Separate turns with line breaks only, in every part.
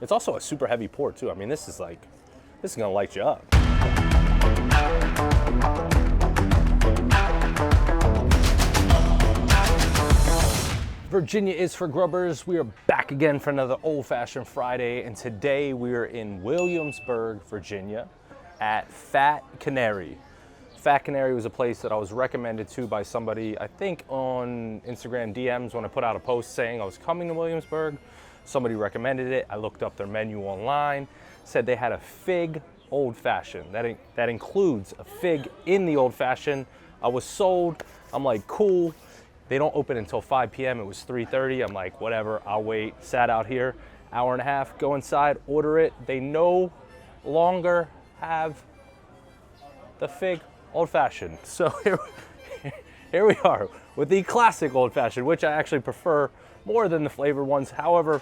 It's also a super heavy pour too. I mean, this is gonna light you up. Virginia is for Grubbers. We are back again for another Old Fashioned Friday, and today we are in Williamsburg, Virginia at Fat Canary. Fat Canary was a place that I was recommended to by somebody, I think on Instagram DMs when I put out a post saying I was coming to Williamsburg. Somebody recommended it. I looked up their menu online, said they had a Fig Old Fashioned. That includes a fig in the Old Fashioned. I was sold. I'm like, cool. They don't open until 5 p.m. It was 3:30. I'm like, whatever, I'll wait. Sat out here, hour and a half, go inside, order it. They no longer have the Fig Old Fashioned. So here we are with the classic Old Fashioned, which I actually prefer more than the flavored ones. However,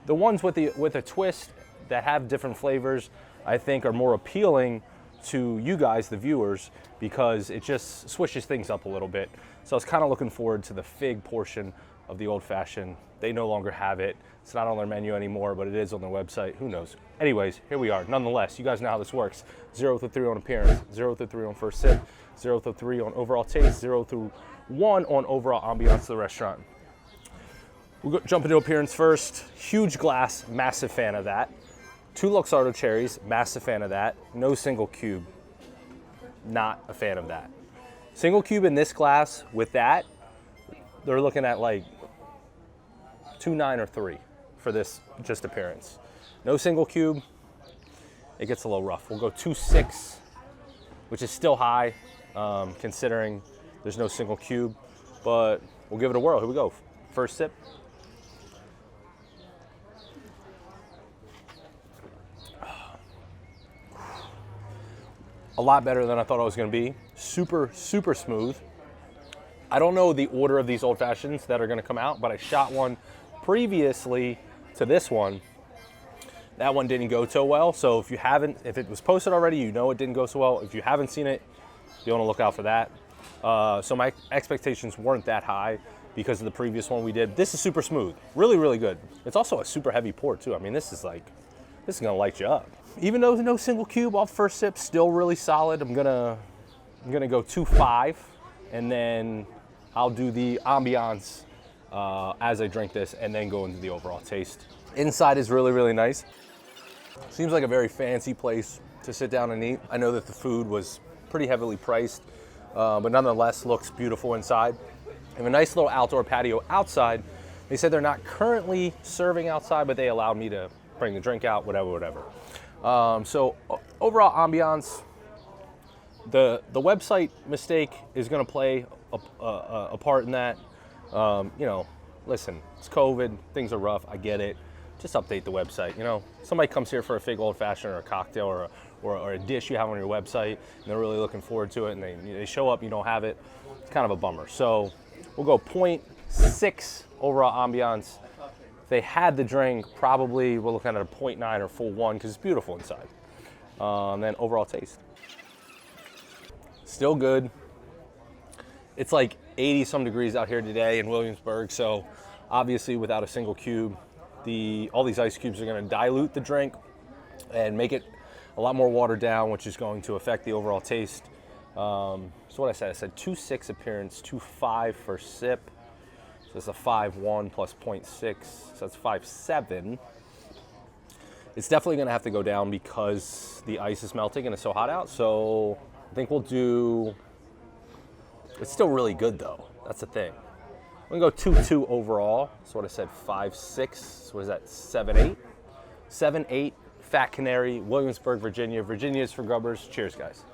the ones with a twist that have different flavors, I think are more appealing to you guys, the viewers, because it just swishes things up a little bit. So I was kind of looking forward to the fig portion of the Old Fashioned. They no longer have it. It's not on their menu anymore, but it is on their website. Who knows? Anyways, here we are. Nonetheless, you guys know how this works. 0 through 3 on appearance, 0 through 3 on first sip, 0 through 3 on overall taste, 0 through 1 on overall ambiance of the restaurant. We'll jump into appearance first. Huge glass, massive fan of that. 2 Luxardo cherries, massive fan of that. No single cube, not a fan of that. Single cube in this glass with that, they're looking at like 2.9 or 3 for this just appearance. No single cube, it gets a little rough. We'll go 2.6, which is still high considering there's no single cube, but we'll give it a whirl. Here we go. First sip. A lot better than I thought it was gonna be. Super, super smooth. I don't know the order of these Old Fashions that are gonna come out, but I shot one previously to this one. That one didn't go so well. So if it was posted already, you know it didn't go so well. If you haven't seen it, you wanna look out for that. So my expectations weren't that high because of the previous one we did. This is super smooth, really, really good. It's also a super heavy pour too. I mean, this is gonna light you up. Even though there's no single cube off first sip, still really solid. I'm gonna go 2.5, and then I'll do the ambiance as I drink this, and then go into the overall taste. Inside is really, really nice. Seems like a very fancy place to sit down and eat. I know that the food was pretty heavily priced, but nonetheless looks beautiful inside. They have a nice little outdoor patio outside. They said they're not currently serving outside, but they allowed me to bring the drink out, whatever. So overall ambiance, the website mistake is going to play a part in that. You know, listen, it's COVID, things are rough, I get it. Just update the website. You know, somebody comes here for a Fig Old Fashioned or a cocktail or a dish you have on your website, and they're really looking forward to it, and they show up, you don't have it. It's kind of a bummer. So we'll go 0.6 overall ambiance. If they had the drink, probably we're looking at a 0.9 or full 1 because it's beautiful inside. And then overall taste. Still good. It's like 80 some degrees out here today in Williamsburg, so obviously without a single cube, all these ice cubes are going to dilute the drink and make it a lot more watered down, which is going to affect the overall taste. So what I said 2.6 appearance, 2.5 for sip. It's a 5.1 plus 0.6, so that's 5.7. It's definitely gonna have to go down because the ice is melting and it's so hot out. So I think we'll do, it's still really good though. That's the thing. We're gonna go 2.2 overall. That's what I said, 5.6, so what is that, 7.8? 7.8, Fat Canary, Williamsburg, Virginia. Virginia is for Grubbers. Cheers, guys.